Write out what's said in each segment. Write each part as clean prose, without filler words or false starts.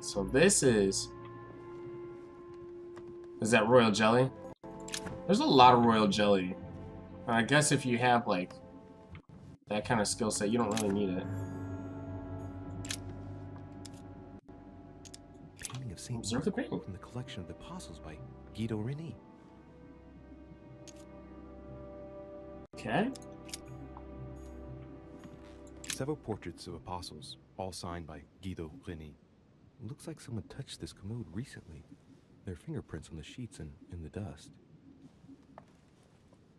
So this is that royal jelly? There's a lot of royal jelly. I guess if you have like that kind of skill set, you don't really need it. Painting of Saint Observe the painting from the collection of the Apostles by Guido Reni. Okay. Several portraits of apostles, all signed by Guido Reni. It looks like someone touched this commode recently. There are fingerprints on the sheets and in the dust.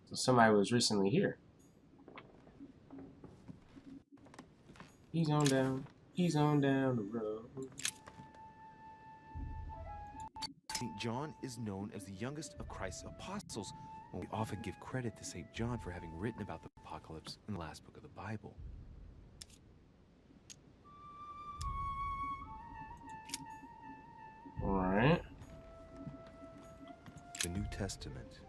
So somebody was recently here. He's on down the road. St. John is known as the youngest of Christ's apostles. We often give credit to St. John for having written about the apocalypse in the last book of the Bible. Alright. The New Testament.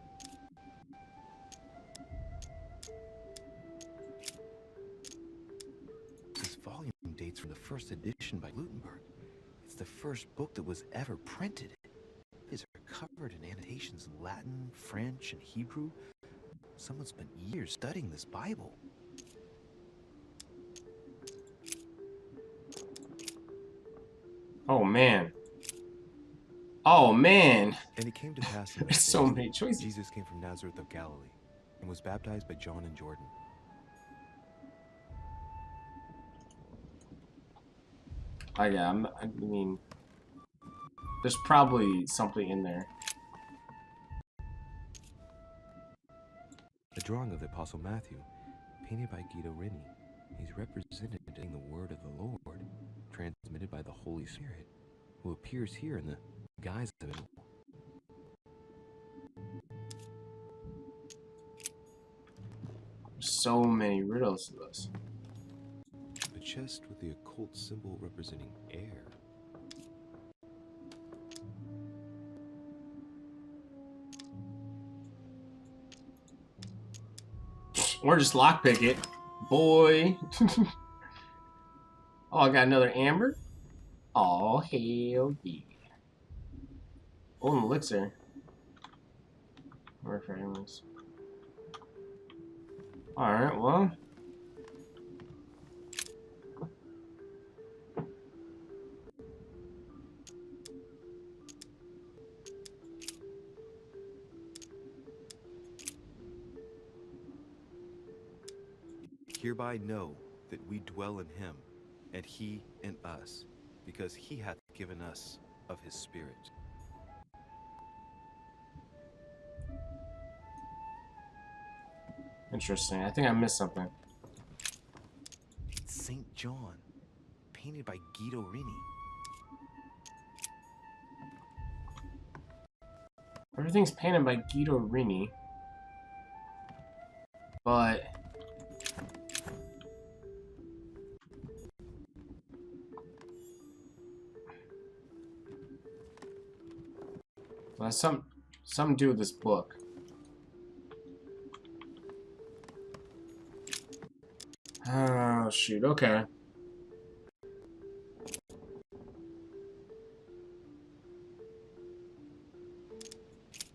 This volume dates from the first edition by Gutenberg. It's the first book that was ever printed. These are covered in annotations in Latin, French, and Hebrew. Someone spent years studying this Bible. Oh man. Oh man. And it came to pass in There's those so days many choices. Jesus came from Nazareth of Galilee and was baptized by John in Jordan. Yeah, I mean, there's probably something in there. A drawing of the Apostle Matthew, painted by Guido Reni. He's represented in the word of the Lord, transmitted by the Holy Spirit, who appears here in the guise of an So many riddles to this. a chest with the occult symbol representing air. Or just lockpick it. Boy. Oh, I got another amber? Oh, hell yeah. Oh, an elixir. Or fragments. Alright, well. Hereby know that we dwell in him, and he in us, because he hath given us of his Spirit. Interesting. I think I missed something. It's St. John, painted by Guido Reni. Everything's painted by Guido Reni. But well, something to do with this book. Oh shoot, okay.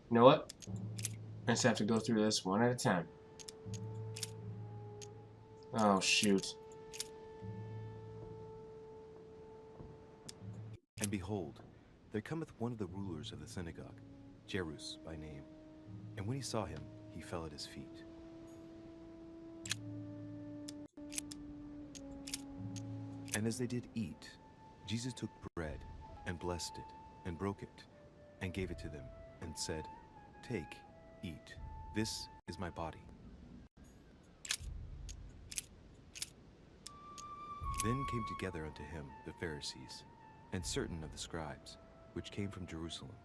You know what? I just have to go through this one at a time. Oh shoot. And behold, there cometh one of the rulers of the synagogue, Jairus by name. And when he saw him, he fell at his feet. And as they did eat, Jesus took bread, and blessed it, and broke it, and gave it to them, and said, Take, eat, this is my body. Then came together unto him the Pharisees, and certain of the scribes, which came from Jerusalem.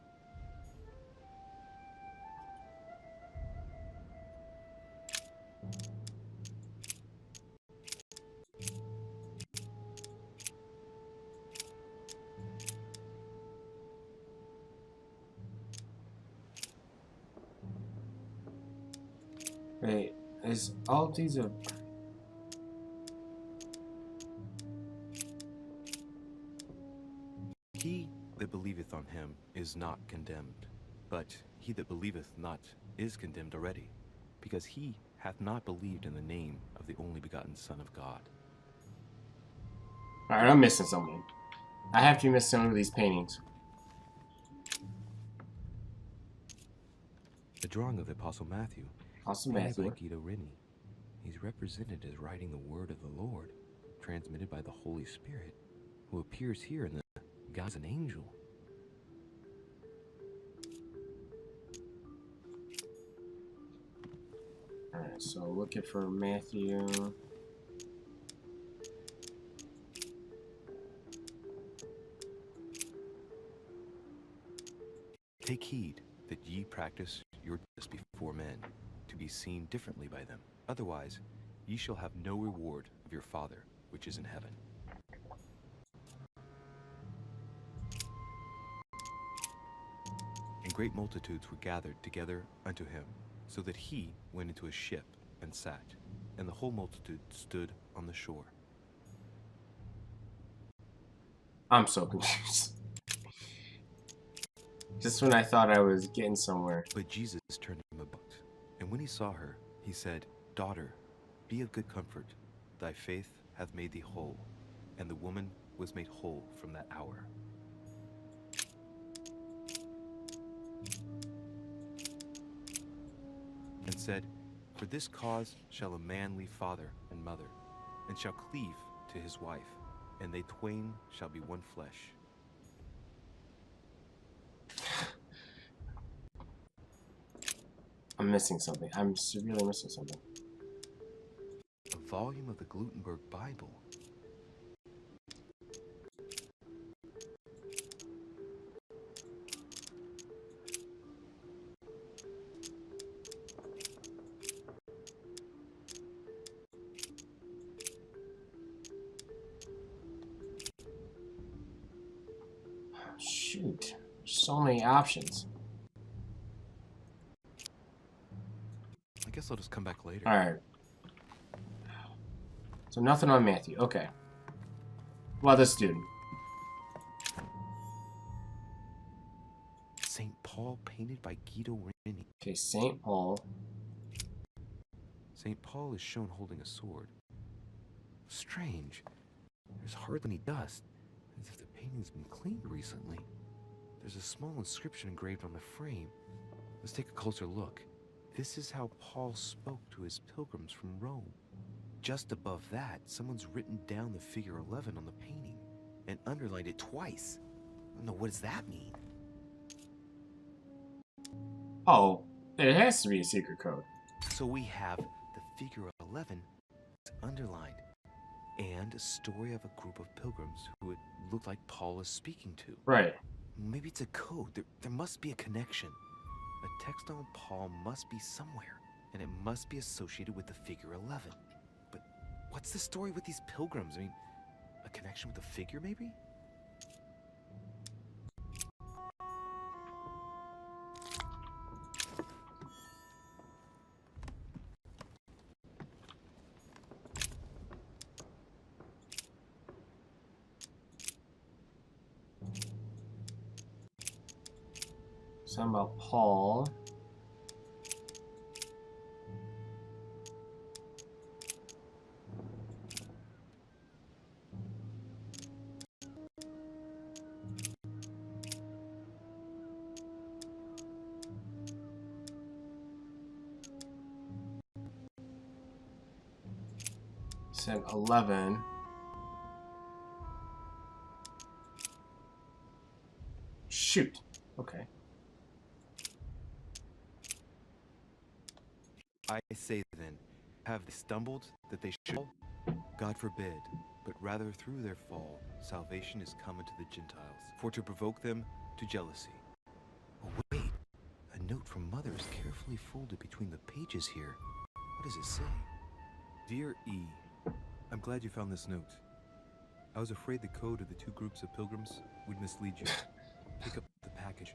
Wait, is all these a... He believeth on him is not condemned, but he that believeth not is condemned already, because he hath not believed in the name of the only begotten Son of God. Alright, I'm missing something. I have to be missing some of these paintings. The drawing of the Apostle Matthew. Apostle Painted Matthew. by Guido Reni. He's represented as writing the word of the Lord, transmitted by the Holy Spirit, who appears here in the guise of an angel. Alright, so looking for Matthew. Take heed that ye practice your justice before men, to be seen differently by them. Otherwise, ye shall have no reward of your Father which is in heaven. And great multitudes were gathered together unto him, so that he went into a ship and sat, and the whole multitude stood on the shore. I'm so confused. Just when I thought I was getting somewhere. But Jesus turned him about, and when he saw her, he said, Daughter, be of good comfort, thy faith hath made thee whole. And the woman was made whole from that hour. And said, For this cause shall a man leave father and mother, and shall cleave to his wife, and they twain shall be one flesh. I'm missing something. I'm severely missing something. A volume of the Gutenberg Bible. Shoot. So many options. I guess I'll just come back later. Alright. So nothing on Matthew. Okay. Well, this student. St. Paul painted by Guido Reni. Okay, St. Paul. St. Paul is shown holding a sword. Strange. There's hardly any dust, as if the painting's been cleaned recently. There's a small inscription engraved on the frame. Let's take a closer look. This is how Paul spoke to his pilgrims from Rome. Just above that, someone's written down the figure 11 on the painting and underlined it twice. No, what does that mean? Oh, it has to be a secret code. So we have the figure 11 underlined, and a story of a group of pilgrims who it looked like Paul is speaking to. Right. Maybe it's a code. There must be a connection. A text on Paul must be somewhere, and it must be associated with the figure 11. But what's the story with these pilgrims? I mean, a connection with the figure, maybe? Something about Paul. Said 11. Shoot. Okay. I say then, have they stumbled that they should fall? God forbid, but rather through their fall, salvation is come unto the Gentiles, for to provoke them to jealousy. Oh wait, a note from Mother is carefully folded between the pages here. What does it say? Dear E, I'm glad you found this note. I was afraid the code of the two groups of pilgrims would mislead you. Pick up the package.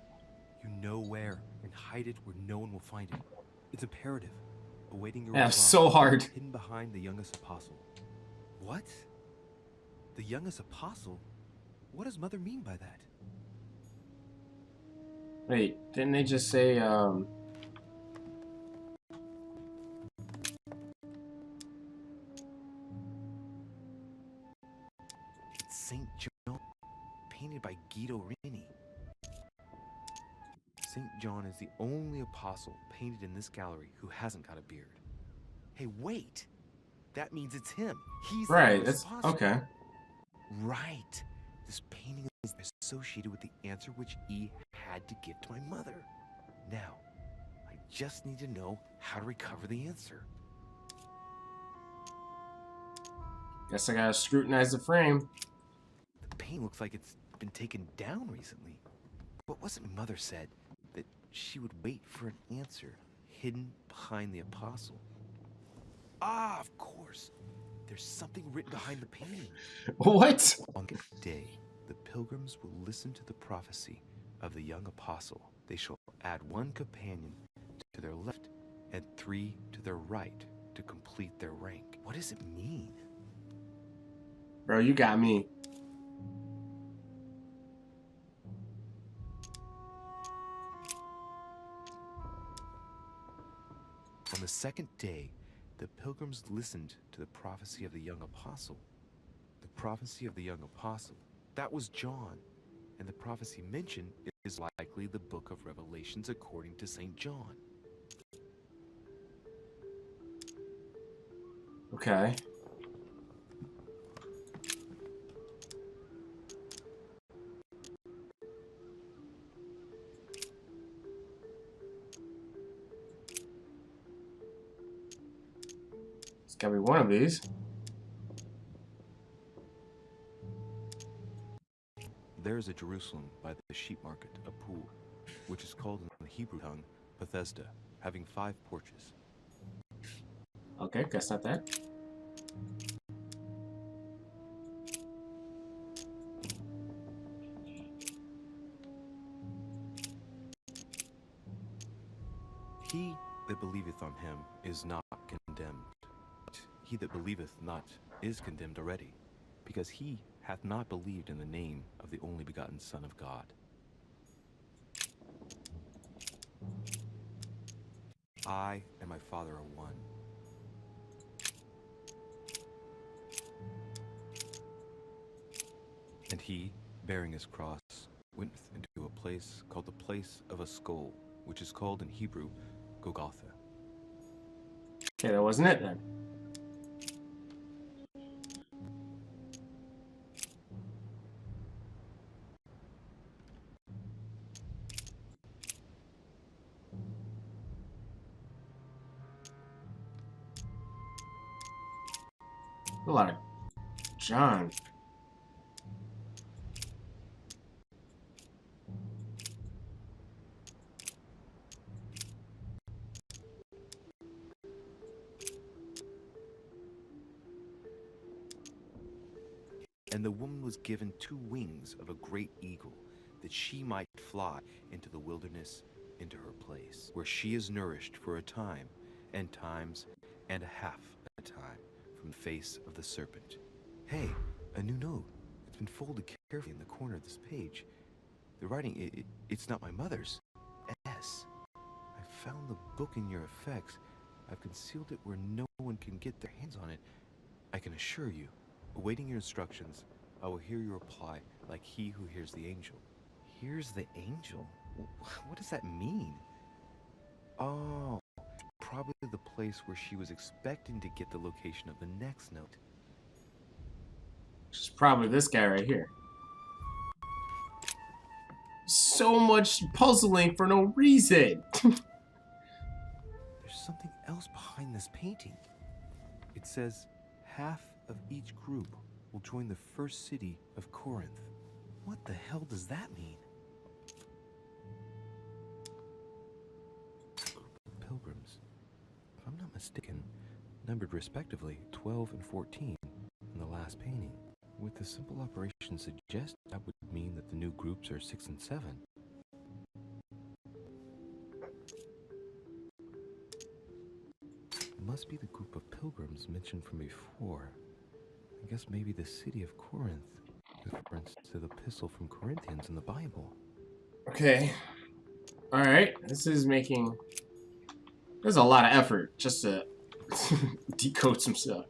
You know where, and hide it where no one will find it. It's imperative. Awaiting your Yeah, reply, so hard. hidden behind the youngest apostle. What? The youngest apostle? What does Mother mean by that? Wait, didn't they just say, It's St. John, painted by Guido Rini. St. John is the only apostle painted in this gallery who hasn't got a beard. Hey, wait! That means it's him. He's the right, first that's, apostle. okay. Right. This painting is associated with the answer which E had to give to my mother. Now, I just need to know how to recover the answer. Guess I gotta scrutinize the frame. The painting looks like it's been taken down recently. What was it my mother said? That she would wait for an answer hidden behind the apostle. Ah, of course. There's something written behind the painting. What? On the day, the pilgrims will listen to the prophecy of the young apostle. They shall add 1 companion to their left and 3 to their right to complete their rank. What does it mean? Bro, you got me. On the second day, the pilgrims listened to the prophecy of the young apostle. The prophecy of the young apostle, that was John. And the prophecy mentioned is likely the book of Revelations according to St. John. Okay. It's gotta be one of these. There is a Jerusalem by the sheep market, a pool, which is called in the Hebrew tongue Bethesda, having 5 porches. Okay, guess not that. He that believeth on him is not condemned. But he that believeth not is condemned already, because he hath not believed in the name of the only begotten Son of God. I and my Father are one. And he, bearing his cross, went into a place called the place of a skull, which is called in Hebrew Golgotha. Okay, that wasn't it then. A lot of John. And the woman was given 2 wings of a great eagle, that she might fly into the wilderness, into her place, where she is nourished for a time, and times, and a half a time, from the face of the serpent. Hey, a new note. It's been folded carefully in the corner of this page. The writing, it's not my mother's. S. I found the book in your effects. I've concealed it where no one can get their hands on it. I can assure you, awaiting your instructions, I will hear your reply like he who hears the angel. Hears the angel? What does that mean? Oh, probably the place where she was expecting to get the location of the next note. Which is probably this guy right here. So much puzzling for no reason. There's something else behind this painting. It says, half of each group will join the first city of Corinth. What the hell does that mean? Pilgrims, if I'm not mistaken, numbered respectively 12 and 14 in the last painting. With the simple operation suggest, that would mean that the new groups are 6 and 7. It must be the group of pilgrims mentioned from before. I guess maybe the city of Corinth is reference to the epistle from Corinthians in the Bible. Okay. Alright, this is making... There's a lot of effort just to decode some stuff.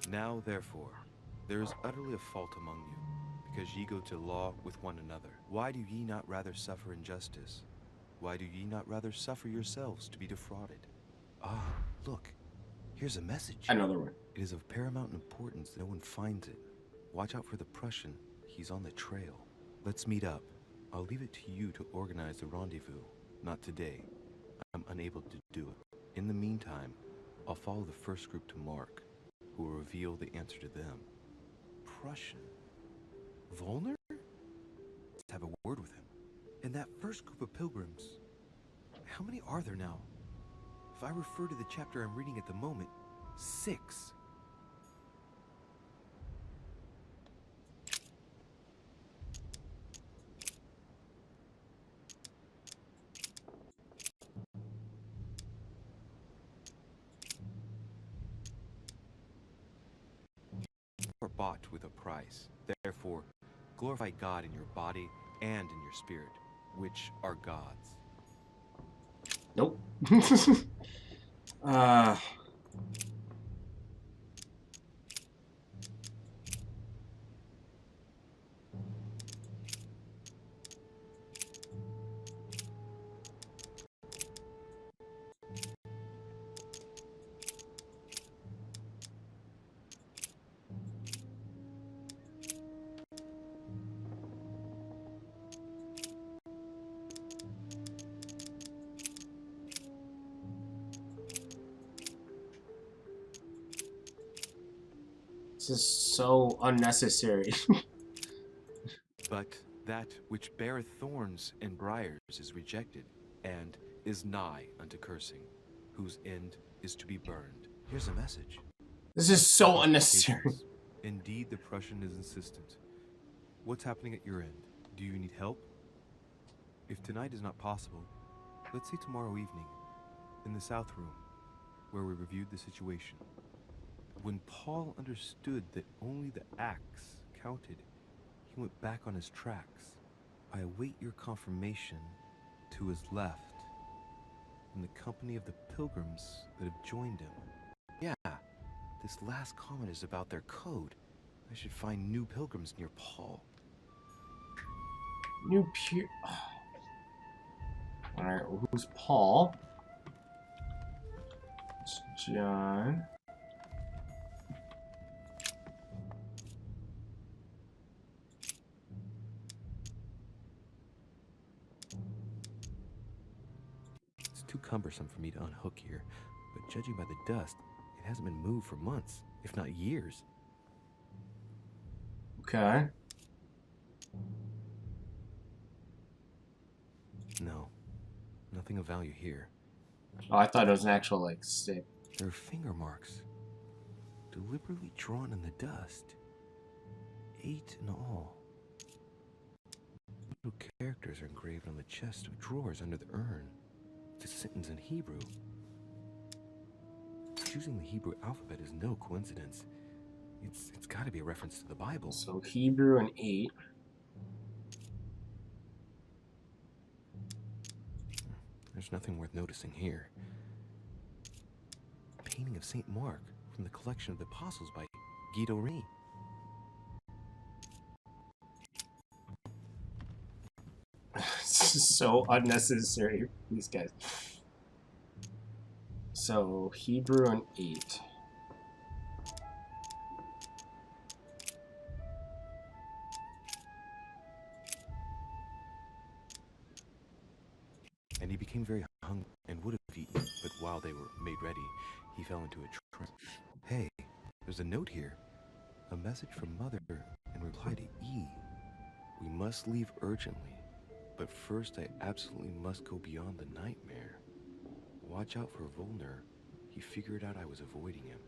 Now, therefore, there is utterly a fault among you, because ye go to law with one another. Why do ye not rather suffer injustice? Why do ye not rather suffer yourselves to be defrauded? Ah, look, here's a message. Another one. It is of paramount importance that no one finds it. Watch out for the Prussian. He's on the trail. Let's meet up. I'll leave it to you to organize the rendezvous. Not today. I'm unable to do it. In the meantime, I'll follow the first group to Mark, who will reveal the answer to them. Prussian? Volner? Let's have a word with him. And that first group of pilgrims, how many are there now? If I refer to the chapter I'm reading at the moment, 6. You are bought with a price. Therefore, glorify God in your body and in your spirit, which are God's. Nope. This is so unnecessary. But that which beareth thorns and briars is rejected, and is nigh unto cursing, whose end is to be burned. Here's a message. This is so unnecessary. Indeed, the Prussian is insistent. What's happening at your end? Do you need help? If tonight is not possible, let's see tomorrow evening, in the South Room, where we reviewed the situation. When Paul understood that only the axe counted, he went back on his tracks. I await your confirmation to his left, in the company of the pilgrims that have joined him. Yeah, this last comment is about their code. I should find new pilgrims near Paul. New peer. Alright, well, who's Paul? It's John. It's too cumbersome for me to unhook here, but judging by the dust, it hasn't been moved for months, if not years. Okay. No, nothing of value here. Oh, I thought it was an actual, like, stick. There are finger marks, deliberately drawn in the dust. 8 in all. Little characters are engraved on the chest of drawers under the urn. It's a sentence in Hebrew. Choosing the Hebrew alphabet is no coincidence. It's got to be a reference to the Bible. So Hebrew and 8. There's nothing worth noticing here. Painting of Saint Mark from the collection of the Apostles by Guido Reni. This is so unnecessary, these guys. So Hebrew and 8. And he became very hungry and would have eaten, but while they were made ready, he fell into a trance. Hey, there's a note here. A message from Mother in reply to E. We must leave urgently, but first I absolutely must go beyond the nightmare. Watch out for Volner. He figured out I was avoiding him.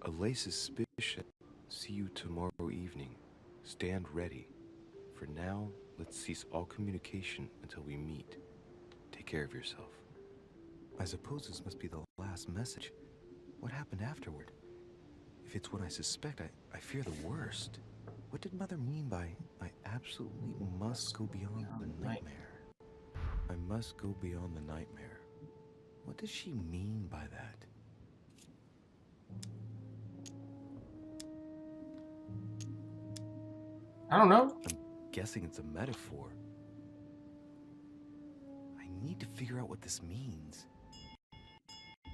Allay suspicion. See you tomorrow evening. Stand ready. For now, let's cease all communication until we meet. Take care of yourself. I suppose this must be the last message. What happened afterward? If it's what I suspect, I fear the worst. What did Mother mean by, I absolutely must go beyond the nightmare? I must go beyond the nightmare. What does she mean by that? I don't know. I'm guessing it's a metaphor. I need to figure out what this means.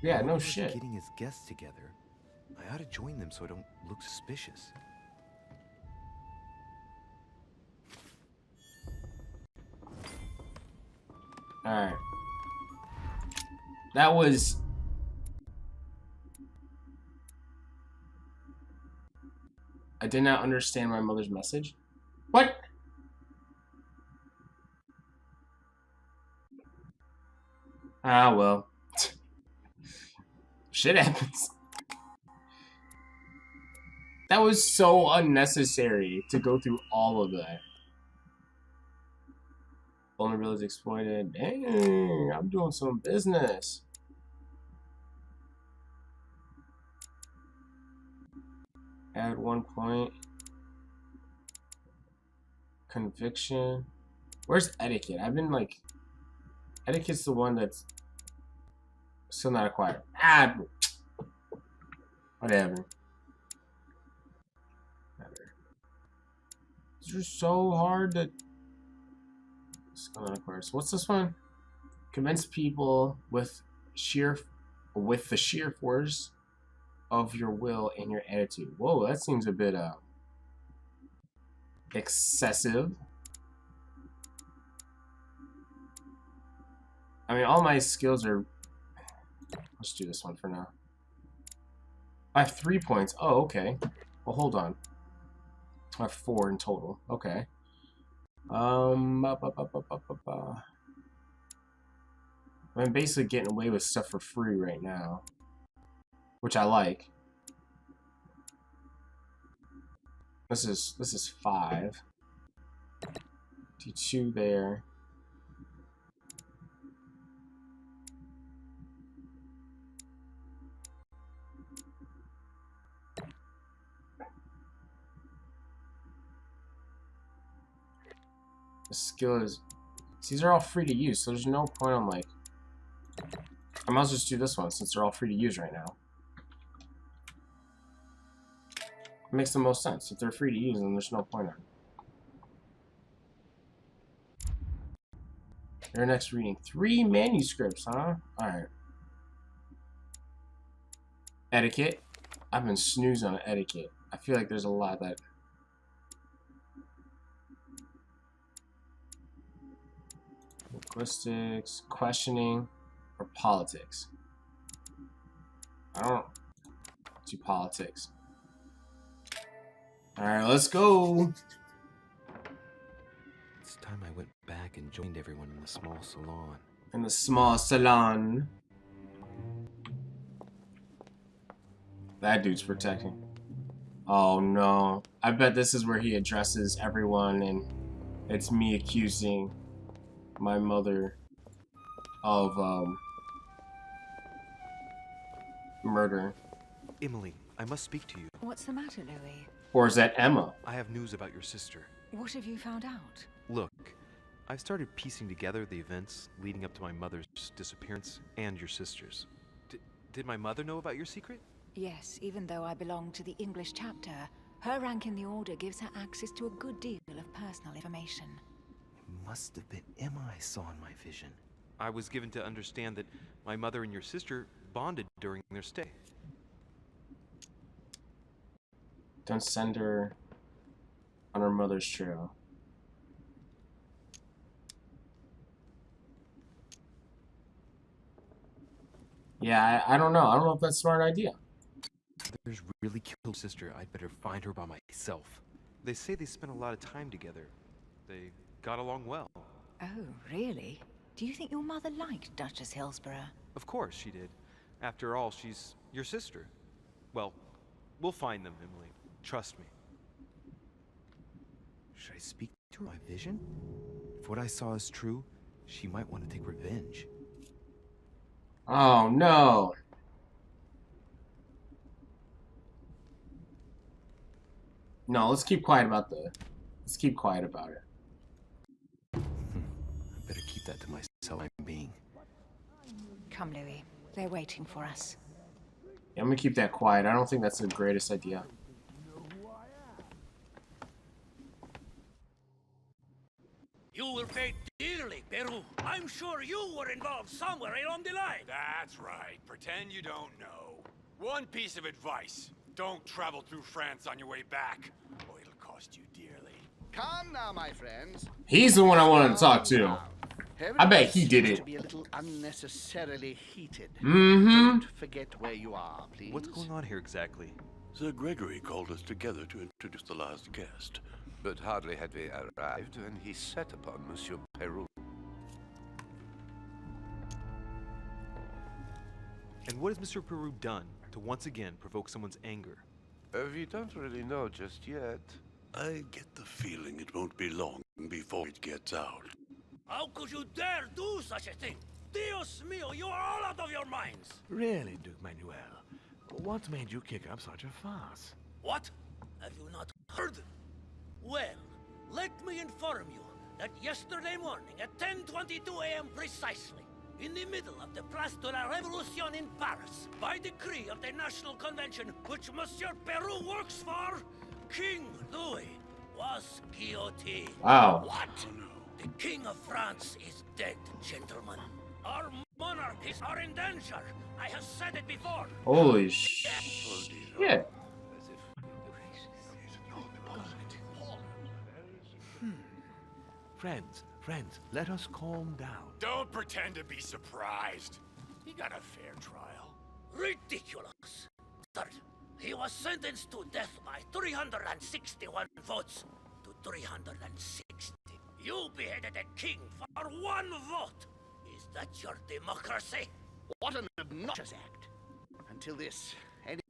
Yeah, no Whoever's shit. getting his guests together, I ought to join them so I don't look suspicious. Alright. That was... I did not understand my mother's message. What? Ah, well. Shit happens. That was so unnecessary to go through all of that. Vulnerability exploited. Dang, I'm doing some business. Add 1 point. Conviction. Where's etiquette? I've been like... Etiquette's the one that's still not acquired. Ah! Whatever. It's just so hard to... Still not acquired. So what's this one? Convince people with the sheer force of your will and your attitude. Whoa, that seems a bit excessive. I mean, all my skills are... Let's do this one for now. I have 3 points. Oh, okay. Well, hold on. I have 4 in total. Okay. I'm basically getting away with stuff for free right now, which I like. This is 5. Do 2 there. The skill is... These are all free to use, so there's no point on, like... I might as well just do this one, since they're all free to use right now. It makes the most sense. If they're free to use, then there's no point on it. Your next reading. 3 manuscripts, huh? Alright. Etiquette. I've been snoozing on etiquette. I feel like there's a lot that... Linguistics, questioning, or politics. I don't do politics. Alright, let's go. It's time I went back and joined everyone in the small salon. In the small salon. That dude's protecting. Oh no. I bet this is where he addresses everyone and it's me accusing my mother of murder. Emily, I must speak to you. What's the matter, Louis? Or is that Emma? I have news about your sister. What have you found out? Look, I've started piecing together the events leading up to my mother's disappearance and your sister's. Did my mother know about your secret? Yes, even though I belong to the English chapter, her rank in the Order gives her access to a good deal of personal information. It must have been Emma I saw in my vision. I was given to understand that my mother and your sister bonded during their stay. Don't send her on her mother's trail. Yeah, I don't know. I don't know if that's a smart idea. If there's really killed sister, I'd better find her by myself. They say they spent a lot of time together. They got along well. Oh, really? Do you think your mother liked Duchess Hillsborough? Of course she did. After all, she's your sister. Well, we'll find them, Emily. Trust me. Should I speak to her my vision? If what I saw is true, she might want to take revenge. Oh no. No, let's keep quiet about the. Let's keep quiet about it. I better keep that to myself. I'm being. Come, Louis. They're waiting for us. Yeah, I'm gonna keep that quiet. I don't think that's the greatest idea. You will pay dearly, Peru. I'm sure you were involved somewhere along the line. That's right. Pretend you don't know. One piece of advice. Don't travel through France on your way back, or it'll cost you dearly. Come now, my friends. He's the one I wanted to talk to. I bet he did it. To be a little unnecessarily heated. Mm-hmm. Don't forget where you are, please. What's going on here exactly? Sir Gregory called us together to introduce the last guest. But hardly had we arrived when he set upon Monsieur Peru. And what has Monsieur Peru done to once again provoke someone's anger? We don't really know just yet. I get the feeling it won't be long before it gets out. How could you dare do such a thing? Dios mío, you are all out of your minds. Really, Duke Manuel? What made you kick up such a fuss? What? Have you not heard? Well, let me inform you that yesterday morning at 10:22 a.m. precisely, in the middle of the Place de la Révolution in Paris, by decree of the National Convention which Monsieur Peru works for, King Louis was guillotined. Wow. What? The King of France is dead, gentlemen. Our monarchies are in danger. I have said it before. Holy shit. Friends, let us calm down. Don't pretend to be surprised. He got a fair trial. Ridiculous. Third, he was sentenced to death by 361 votes to 360. You beheaded a king for one vote. Is that your democracy? What an obnoxious act. Until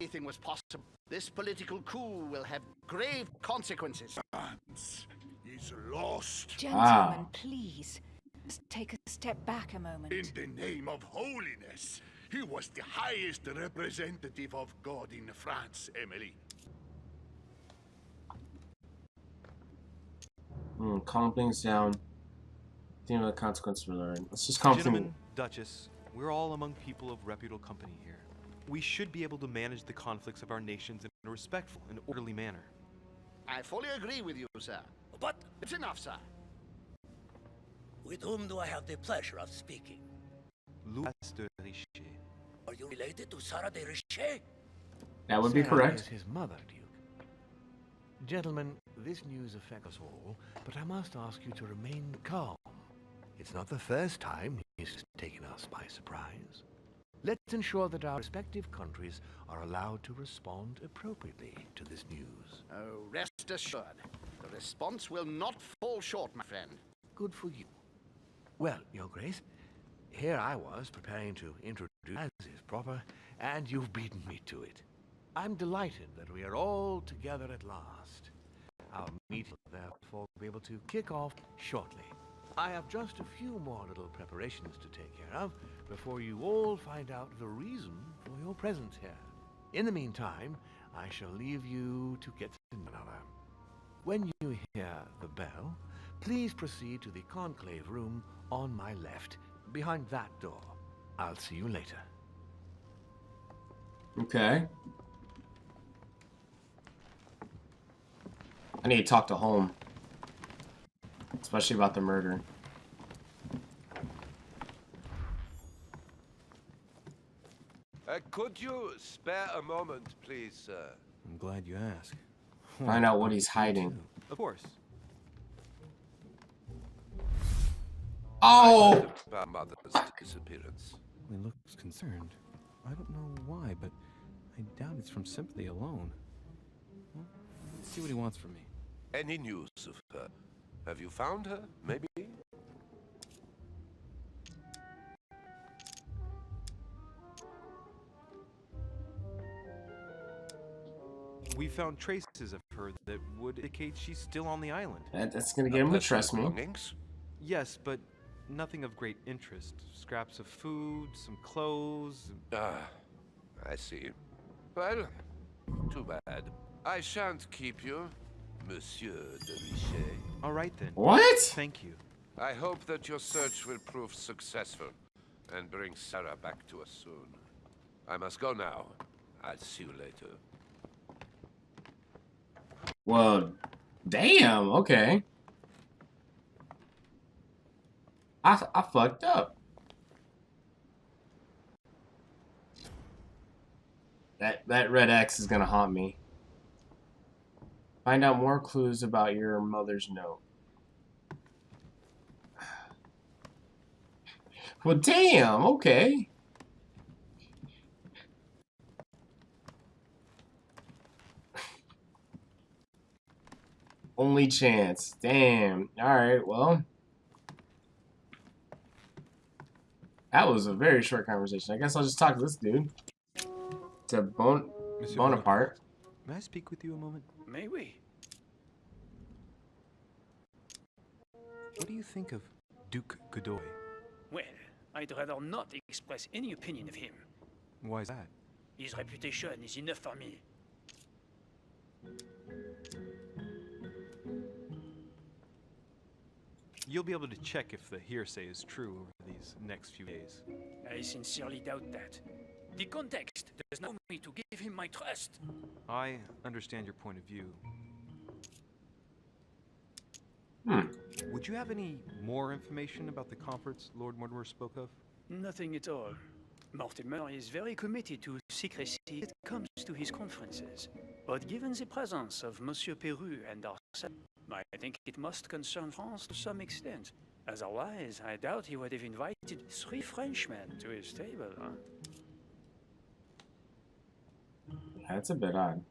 anything was possible, this political coup will have grave consequences. France is lost. Gentlemen, please. Just take a step back a moment. In the name of holiness. He was the highest representative of God in France, Emily. Calm things down. Think of the consequences we're learning. Let's just calm things. Gentlemen, Duchess, we're all among people of reputable company here. We should be able to manage the conflicts of our nations in a respectful and orderly manner. I fully agree with you, sir. But It's enough, sir. with whom do I have the pleasure of speaking? Louis de Richet. Are you related to Sarah de Richet? That would be Sarah correct. is his mother, Duke. Gentlemen, this news affects us all, but I must ask you to remain calm. It's not the first time he's taken us by surprise. Let's ensure that our respective countries are allowed to respond appropriately to this news. Oh, rest assured. The response will not fall short, my friend. Good for you. Well, Your Grace, here I was preparing to introduce as is proper, and you've beaten me to it. I'm delighted that we are all together at last. Our meeting will therefore be able to kick off shortly. I have just a few more little preparations to take care of before you all find out the reason for your presence here. In the meantime, I shall leave you to get to know one another. When you hear the bell, please proceed to the conclave room on my left, behind that door. I'll see you later. Okay. I need to talk to Home. Especially about the murder. Could you spare a moment, please, sir? I'm glad you asked. Find out what he's hiding. Of course. Oh! Our mother's disappearance. He looks concerned. I don't know why, but I doubt it's from sympathy alone. Well, let's see what he wants from me. Any news of her? Have you found her, maybe? We found traces of her that would indicate she's still on the island. That's gonna get him to trust me. Belongings? Yes, but nothing of great interest. Scraps of food, some clothes. Ah, I see. Well, too bad. I shan't keep you, Monsieur de Richet. All right then. What? Thank you. I hope that your search will prove successful and bring Sarah back to us soon. I must go now. I'll see you later. Well, damn. Okay. I fucked up. That red X is gonna haunt me. Find out more clues about your mother's note. Well, damn. Okay. Only chance. Damn. All right. Well, that was a very short conversation. I guess I'll just talk to this dude. To Monsieur Bonaparte. May I speak with you a moment? May we? What do you think of Duke Godoy? Well, I'd rather not express any opinion of him. Why is that? His reputation is enough for me. You'll be able to check if the hearsay is true over these next few days. I sincerely doubt that. The context does not allow me to give him my trust. I understand your point of view. Would you have any more information about the conference Lord Mortimer spoke of? Nothing at all. Mortimer is very committed to secrecy when it comes to his conferences. But given the presence of Monsieur Peru and ourselves, I think it must concern France to some extent. Otherwise, I doubt he would have invited 3 Frenchmen to his table, huh? That's a bit odd.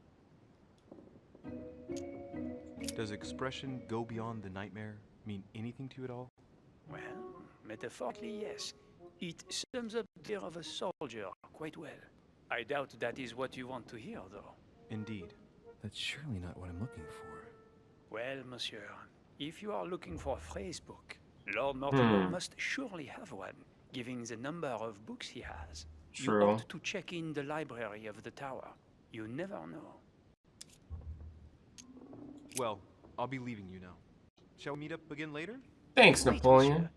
Does expression "go beyond the nightmare" mean anything to you at all? Well, metaphorically, yes. It sums up the fear of a soldier quite well. I doubt that is what you want to hear, though. Indeed. That's surely not what I'm looking for. Well, monsieur, if you are looking for a phrase book, Lord Mortimer must surely have one, given the number of books he has. True. You ought to check in the library of the tower. You never know. Well, I'll be leaving you now. Shall we meet up again later? Thanks, Wait, Napoleon. monsieur.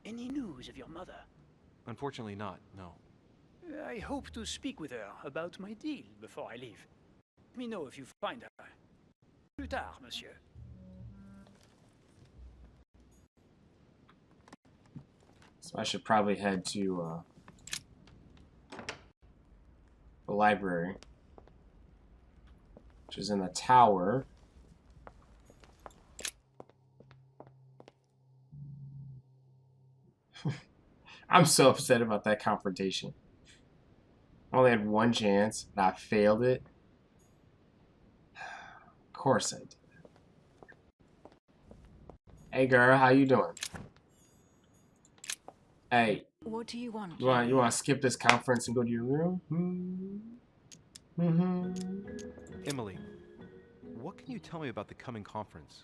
Any news of your mother? Unfortunately not, no. I hope to speak with her about my deal before I leave. Let me know if you find her. Plus tard, monsieur. So I should probably head to the library, which is in the tower. I'm so upset about that confrontation. I only had one chance, and I failed it. Of course I did. Hey girl, how you doing? Hey. What do you want? You want to skip this conference and go to your room? Emily, what can you tell me about the coming conference?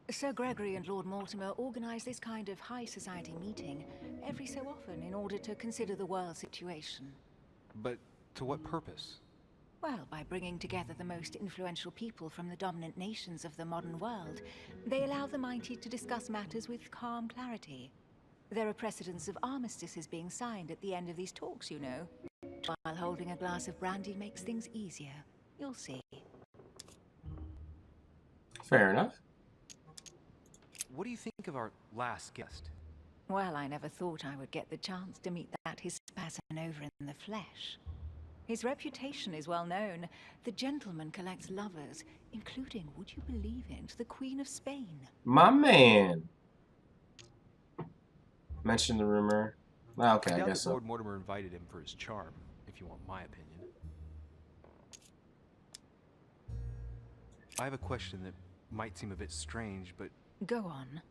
Sir Gregory and Lord Mortimer organize this kind of high society meeting every so often in order to consider the world situation. But to what purpose? Well, by bringing together the most influential people from the dominant nations of the modern world, they allow the mighty to discuss matters with calm clarity. There are precedents of armistices being signed at the end of these talks, you know. While holding a glass of brandy makes things easier. You'll see. Fair enough. What do you think of our last guest? Well, I never thought I would get the chance to meet that Hispasson over in the flesh. His reputation is well known. The gentleman collects lovers, including, would you believe it, the Queen of Spain. My man. Mention the rumor. Well, okay, I doubt guess that so. Lord Mortimer invited him for his charm, if you want my opinion. I have a question that might seem a bit strange, but Go on.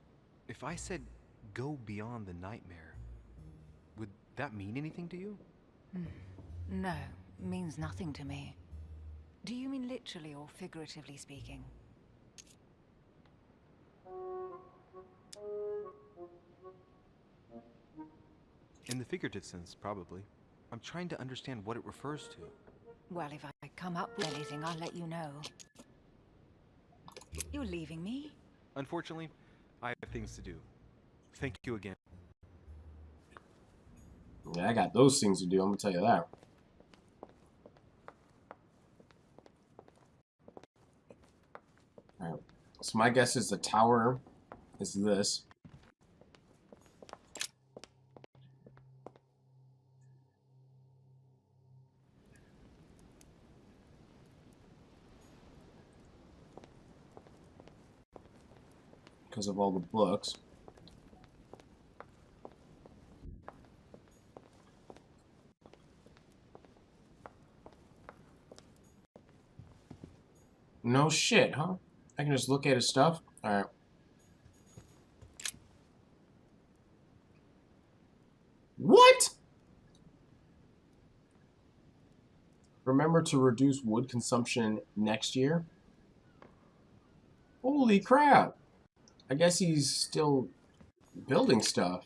if I said go beyond the nightmare, would that mean anything to you? No, means nothing to me. Do you mean literally or figuratively speaking? In the figurative sense, probably. I'm trying to understand what it refers to. Well, if I come up with anything, I'll let you know. You're leaving me? Unfortunately, I have things to do. Thank you again. Yeah, I got those things to do, I'm gonna tell you that. Alright, so my guess is the tower is this. Because of all the books. No shit, huh? I can just look at his stuff? Alright. What? Remember to reduce wood consumption next year? Holy crap. I guess he's still building stuff.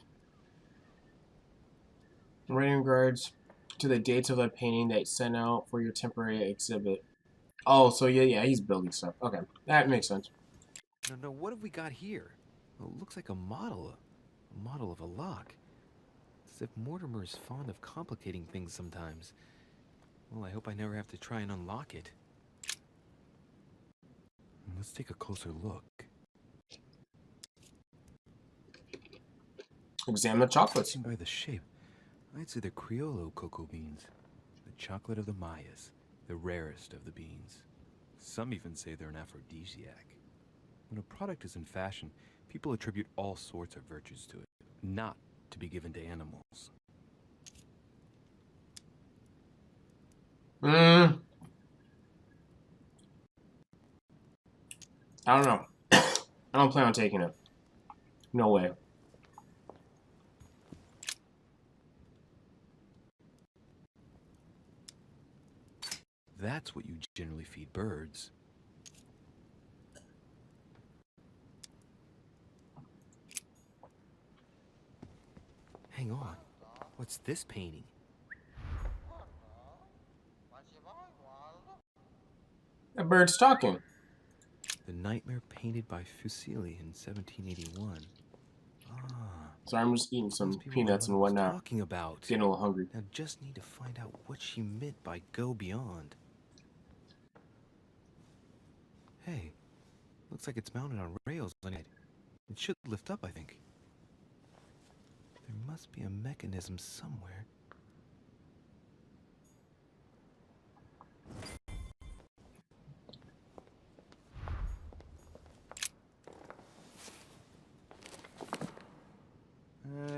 Writing regards to the dates of the painting that you sent out for your temporary exhibit. Oh, so yeah, he's building stuff. Okay, that makes sense. No, what have we got here? Well, it looks like a model of a lock. As if Mortimer is fond of complicating things sometimes. Well, I hope I never have to try and unlock it. Let's take a closer look. Examine the chocolates. Judging by the shape, I'd say they're Criollo cocoa beans. The chocolate of the Mayas, the rarest of the beans. Some even say they're an aphrodisiac. When a product is in fashion, people attribute all sorts of virtues to it, not to be given to animals. I don't know. I don't plan on taking it. No way. That's what you generally feed birds. Hang on. What's this painting? That bird's talking. The Nightmare painted by Fuseli in 1781. So I'm just eating some Those people peanuts know and what I was whatnot. talking about. Getting a little hungry. Now just need to find out what she meant by go beyond. Hey, looks like it's mounted on rails on it. It should lift up, I think. There must be a mechanism somewhere.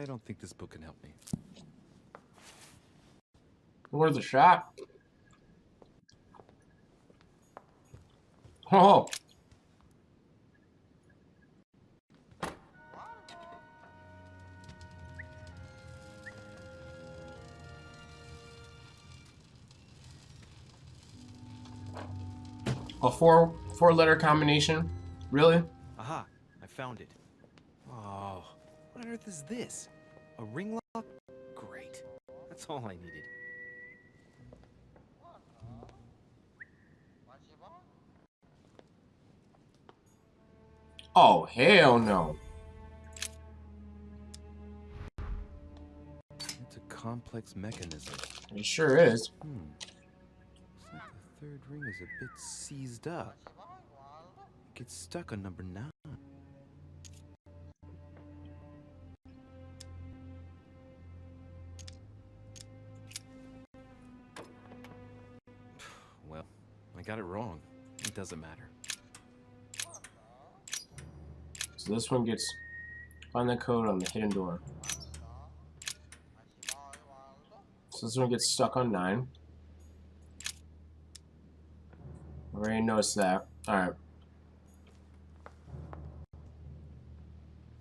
I don't think this book can help me. Worth a shot. Oh. A four-letter combination? Really? Aha, I found it. Oh, what on earth is this? A ring lock? Great. That's all I needed. Oh, hell no. It's a complex mechanism. It sure is. Looks like the third ring is a bit seized up. It gets stuck on number 9. Well, I got it wrong. It doesn't matter. So this one gets... Find the code on the hidden door. So this one gets stuck on 9. I already noticed that. Alright.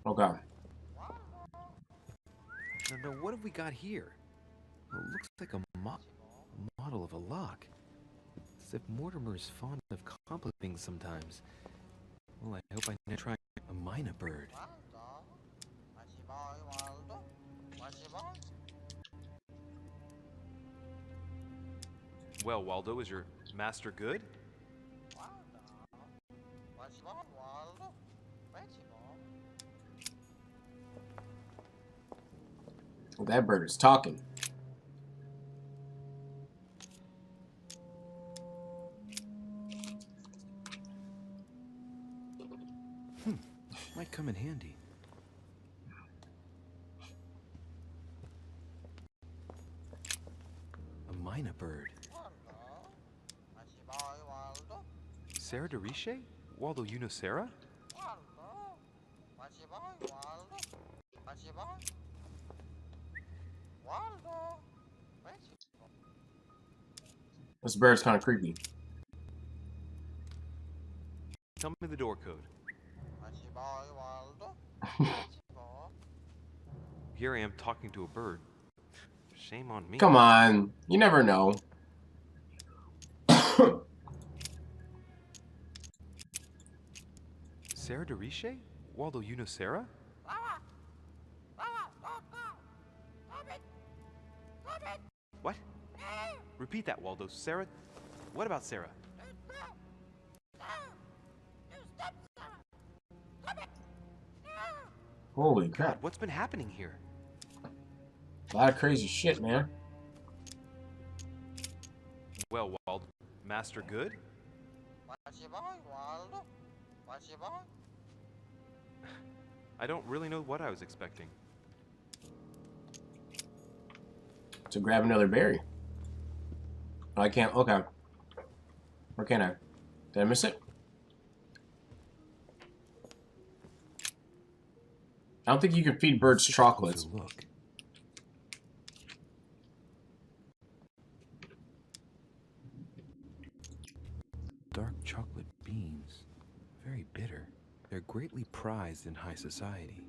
Okay. Now, what have we got here? Well, it looks like a model of a lock. As if Mortimer is fond of complicating things sometimes. Well, I hope I never try a mina bird. Well, Waldo, is your master good? Well, that bird is talking. Might come in handy. A mina bird. Sarah de Riche? Waldo, you know Sarah? This bird's kind of creepy. Tell me the door code. Here I am talking to a bird. Shame on me. Come on, you never know. Sarah de Riche? Waldo, you know Sarah? What? Repeat that, Waldo. Sarah? What about Sarah? Holy God, crap. what's been happening here? A lot of crazy shit, man. Well, Waldo, master good? I don't really know what I was expecting. To grab another berry. Oh, I can't. Okay. Where can I? Did I miss it? I don't think you can feed birds chocolates. Look. Dark chocolate beans. Very bitter. They're greatly prized in high society.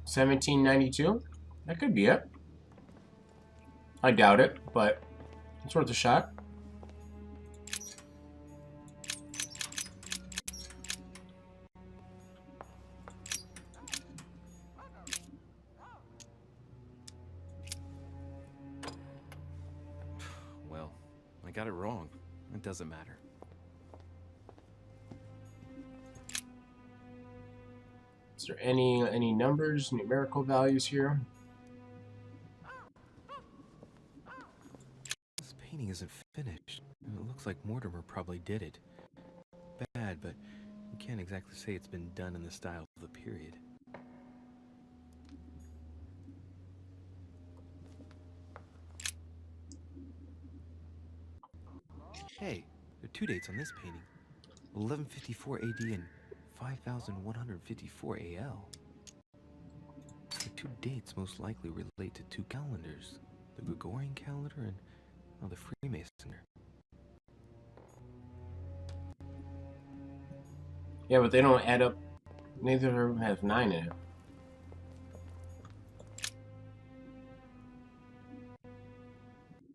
$17.92? That could be it. I doubt it, but it's worth a shot. Well, I got it wrong. It doesn't matter. Is there any numbers, numerical values here? This painting isn't finished. It looks like Mortimer probably did it. Bad, but you can't exactly say it's been done in the style of the period. Hey, there are two dates on this painting. 1154 AD and 5154 AL. The two dates most likely relate to two calendars. The Gregorian calendar and the Freemasonry. Yeah, but they don't add up. Neither of them have 9 in it.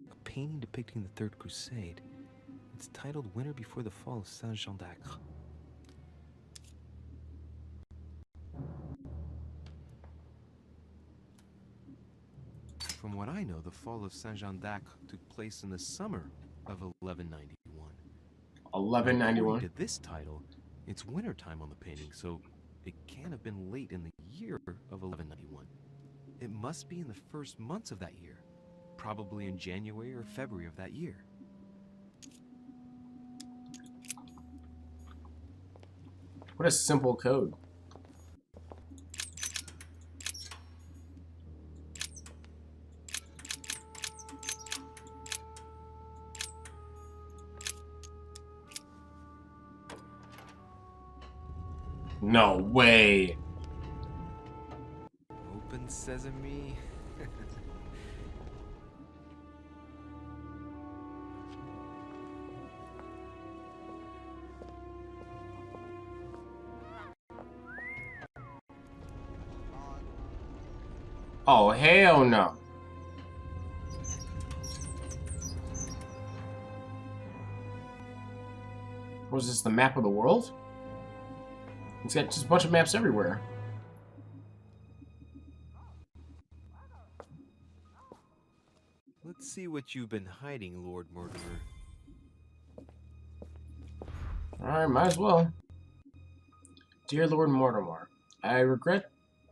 A painting depicting the Third Crusade. It's titled Winter Before the Fall of Saint Jean d'Acre. From what I know, the fall of Saint Jean d'Acre took place in the summer of 1191. 1191. According to this title, it's wintertime on the painting, so it can't have been late in the year of 1191. It must be in the first months of that year, probably in January or February of that year. What a simple code. No way. Open sesame. Oh, hell no. What is this, the map of the world? It's got just a bunch of maps everywhere. Let's see what you've been hiding, Lord Mortimer. Alright, might as well. Dear Lord Mortimer, I regret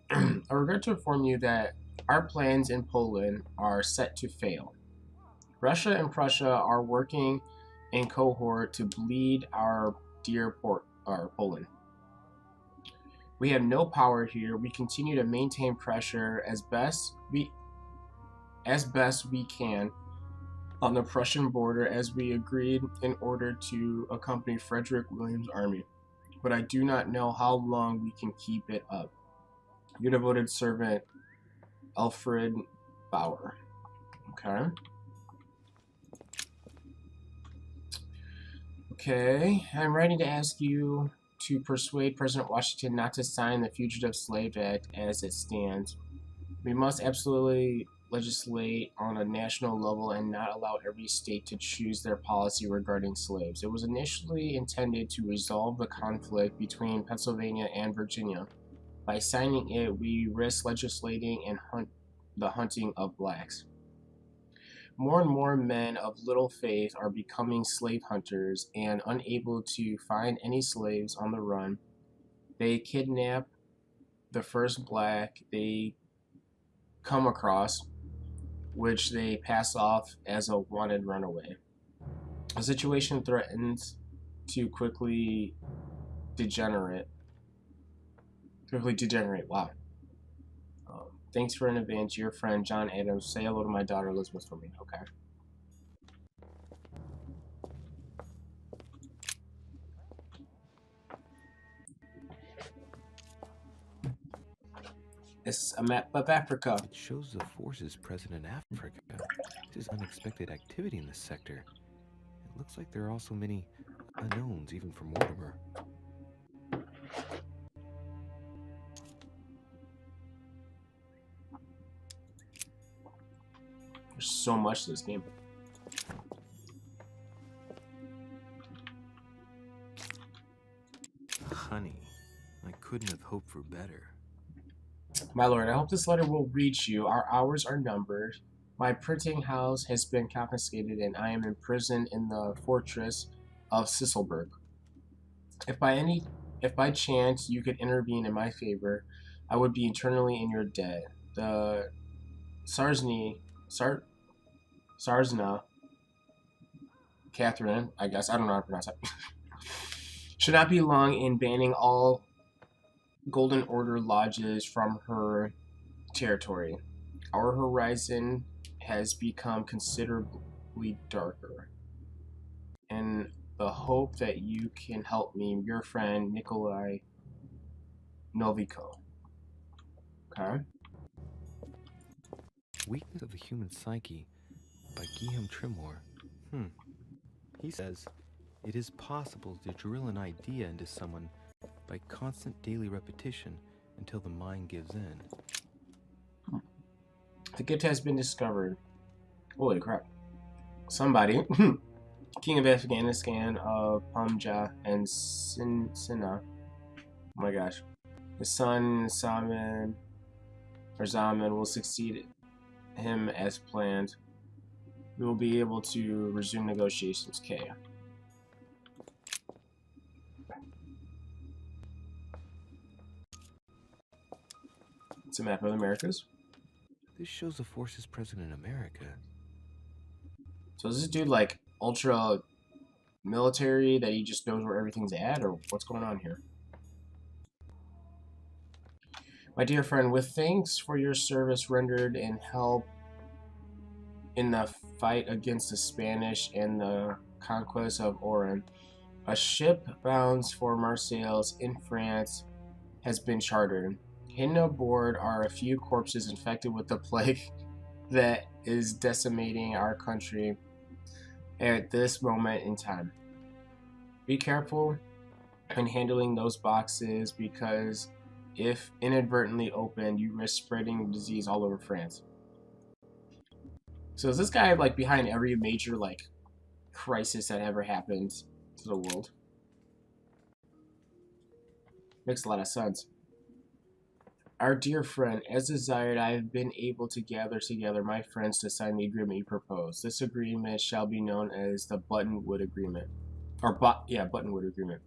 to inform you that our plans in Poland are set to fail. Russia and Prussia are working in cohort to bleed our dear Poland. We have no power here. We continue to maintain pressure as best we can on the Prussian border as we agreed in order to accompany Frederick William's army. But I do not know how long we can keep it up. Your devoted servant, Alfred Bauer. Okay. Okay, I'm writing to ask you to persuade President Washington not to sign the Fugitive Slave Act as it stands. We must absolutely legislate on a national level and not allow every state to choose their policy regarding slaves. It was initially intended to resolve the conflict between Pennsylvania and Virginia. By signing it, we risk legislating and the hunting of blacks. More and more men of little faith are becoming slave hunters, and unable to find any slaves on the run, they kidnap the first black they come across, which they pass off as a wanted runaway. The situation threatens to quickly degenerate. Wow. Thanks for in advance, your friend John Adams. Say hello to my daughter Elizabeth for me. Okay. It's a map of Africa. It shows the forces present in Africa. This is unexpected activity in this sector. It looks like there are also many unknowns, even for Mortimer. There's so much to this game. Honey, I couldn't have hoped for better. My lord, I hope this letter will reach you. Our hours are numbered. My printing house has been confiscated and I am imprisoned in the fortress of Sisselberg. If by chance you could intervene in my favor, I would be eternally in your debt. The Sarzna Catherine, I guess, I don't know how to pronounce that, should not be long in banning all Golden Order lodges from her territory. Our horizon has become considerably darker. In the hope that you can help me, your friend Nikolai Novikov. Okay. Weakness of the Human Psyche by Guillaume Trimore. He says, it is possible to drill an idea into someone by constant daily repetition until the mind gives in. The gift has been discovered. Holy crap. Somebody, King of Afghanistan of Pamja and Sinna. Oh my gosh. His son Zaman will succeed him as planned. We will be able to resume negotiations. Okay. It's a map of the Americas. This shows the forces present in America. So is this dude like ultra military that he just knows where everything's at, or what's going on here? My dear friend, with thanks for your service rendered and help in the fight against the Spanish and the conquest of Oran, a ship bound for Marseilles in France has been chartered. Hidden aboard are a few corpses infected with the plague that is decimating our country at this moment in time. Be careful in handling those boxes, because if inadvertently opened, you risk spreading disease all over France. So is this guy like behind every major like crisis that ever happened to the world? Makes a lot of sense. Our dear friend, as desired, I have been able to gather together my friends to sign the agreement you propose. This agreement shall be known as the Buttonwood Agreement. Or, Buttonwood Agreement.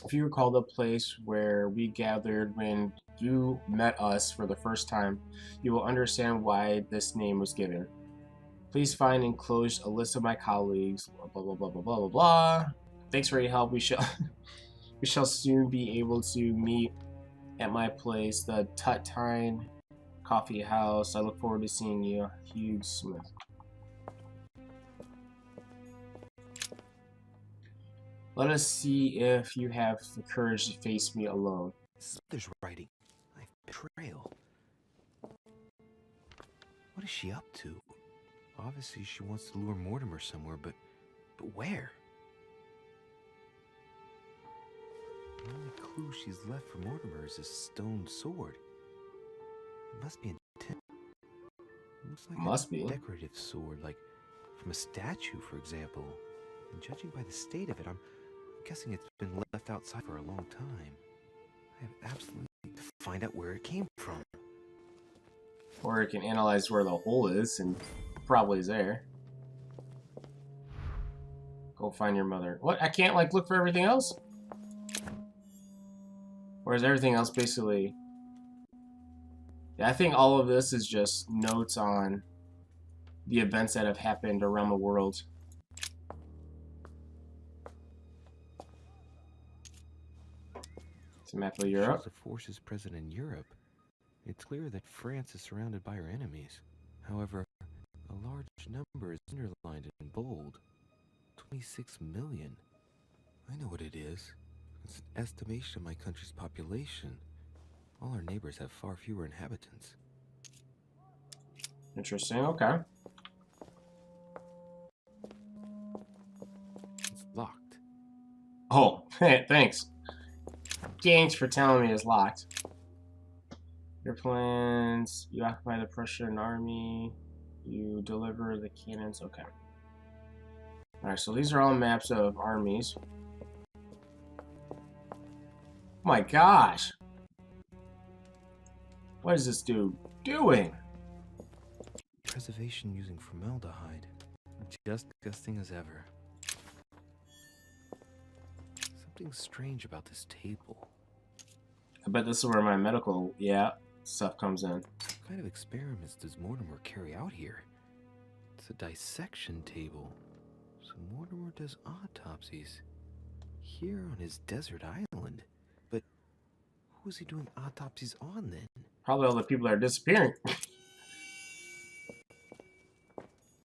If you recall the place where we gathered when you met us for the first time, you will understand why this name was given. Please find enclosed a list of my colleagues, blah, blah, blah, blah, blah, blah, blah. Thanks for your help. We shall soon be able to meet at my place, the Tuttine Coffee House. I look forward to seeing you, Hugh Smith. Let us see if you have the courage to face me alone. There's writing. My betrayal. What is she up to? Obviously, she wants to lure Mortimer somewhere, but where? The only clue she's left for Mortimer is a stone sword. It must be intent. It looks like a decorative sword, like from a statue, for example. And judging by the state of it, I'm guessing it's been left outside for a long time. I have absolutely to find out where it came from. Or it can analyze where the hole is, and probably is there. Go find your mother. What? I can't, like, look for everything else? Or is everything else basically... Yeah, I think all of this is just notes on the events that have happened around the world. It's a map of Europe. Shows the forces present in Europe. It's clear that France is surrounded by her enemies. However, a large number is underlined in bold. 26 million. I know what it is. It's an estimation of my country's population. All our neighbors have far fewer inhabitants. Interesting, okay. It's locked. Oh, thanks. Thanks for telling me it's locked. Your plans, you occupy the Prussian army, you deliver the cannons, okay. Alright, so these are all maps of armies. Oh my gosh! What is this dude doing? Preservation using formaldehyde. Just disgusting as ever. Something strange about this table. I bet this is where my medical, stuff comes in. What kind of experiments does Mortimer carry out here? It's a dissection table. So Mortimer does autopsies. Here on his desert island. But who is he doing autopsies on then? Probably all the people that are disappearing.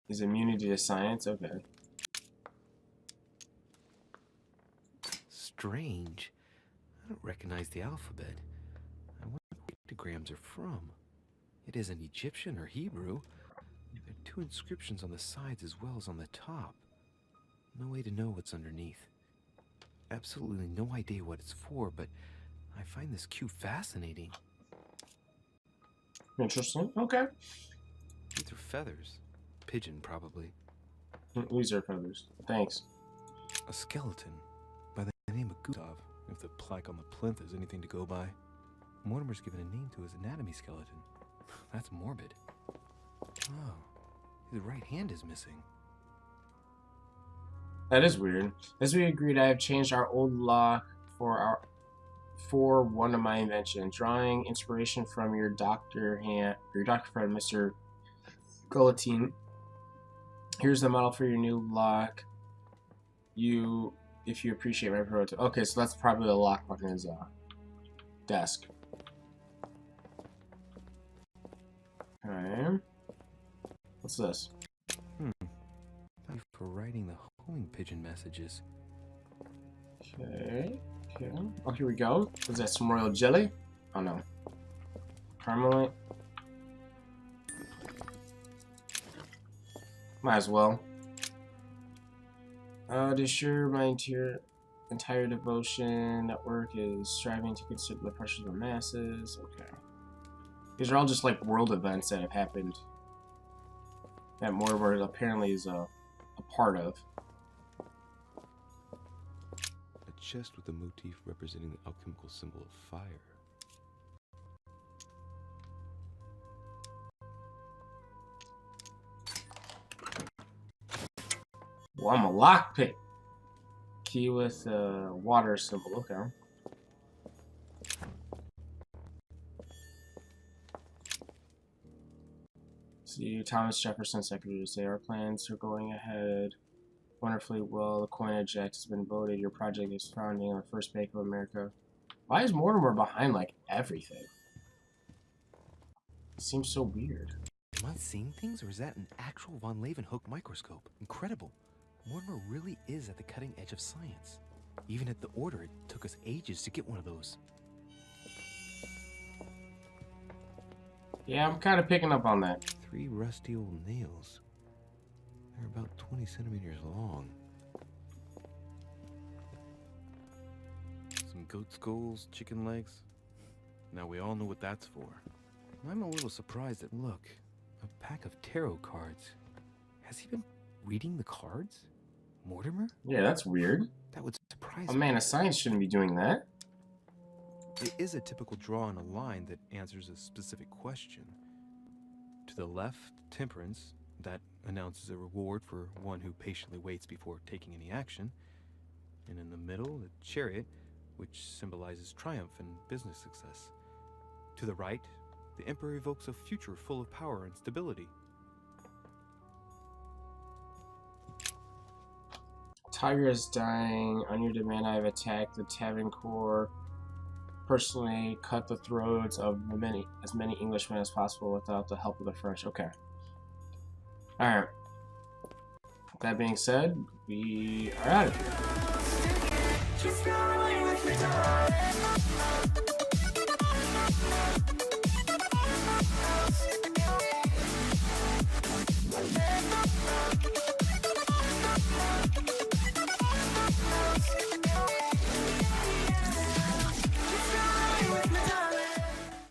His immunity to science? Okay. Strange. I don't recognize the alphabet. I wonder what pictograms are from. It isn't Egyptian or Hebrew. There are two inscriptions on the sides as well as on the top. No way to know what's underneath. Absolutely no idea what it's for, but I find this cue fascinating. Interesting. Okay. These are feathers. Pigeon, probably. These are feathers. Thanks. A skeleton by the name of Gustav, if the plaque on the plinth is anything to go by. Mortimer's given a name to his anatomy skeleton. That's morbid. Oh, his right hand is missing. That is weird. As we agreed, I have changed our old lock for one of my inventions, drawing inspiration from your doctor friend, Mr. Guillotine. Here's the model for your new lock. If you appreciate my prototype. Okay, so that's probably the lock on his desk. Okay. What's this? Thank you for writing the homing pigeon messages. Okay. Okay. Oh, here we go. Was that some royal jelly? Oh no. Carmelite. Might as well. To assure my entire devotion network is striving to consider the pressures of the masses. Okay. These are all just like world events that have happened that Mortimer apparently is a part of. A chest with a motif representing the alchemical symbol of fire. Well, I'm a lockpick. Key with a water symbol. Okay. See, Thomas Jefferson, Secretary of State. Our plans are going ahead wonderfully well. The coinage act has been voted. Your project is founding the first Bank of America. Why is Mortimer behind like everything? It seems so weird. Am I seeing things, or is that an actual von Leeuwenhoek microscope? Incredible. Mortimer really is at the cutting edge of science. Even at the Order, it took us ages to get one of those. Yeah, I'm kind of picking up on that. 3 rusty old nails. They're about 20 centimeters long. Some goat skulls, chicken legs. Now we all know what that's for. I'm a little surprised that, look, a pack of tarot cards. Has he been reading the cards? Mortimer? Yeah, that's weird. That would surprise A me. man of science shouldn't be doing that. It is a typical draw on a line that answers a specific question. To the left, temperance. That announces a reward for one who patiently waits before taking any action. And in the middle, the chariot, which symbolizes triumph and business success. To the right, the emperor evokes a future full of power and stability. Tiger is dying. On your demand, I have attacked the Tavern Corps. Personally, cut the throats of as many Englishmen as possible without the help of the French. Okay. Alright. That being said, we are out of here.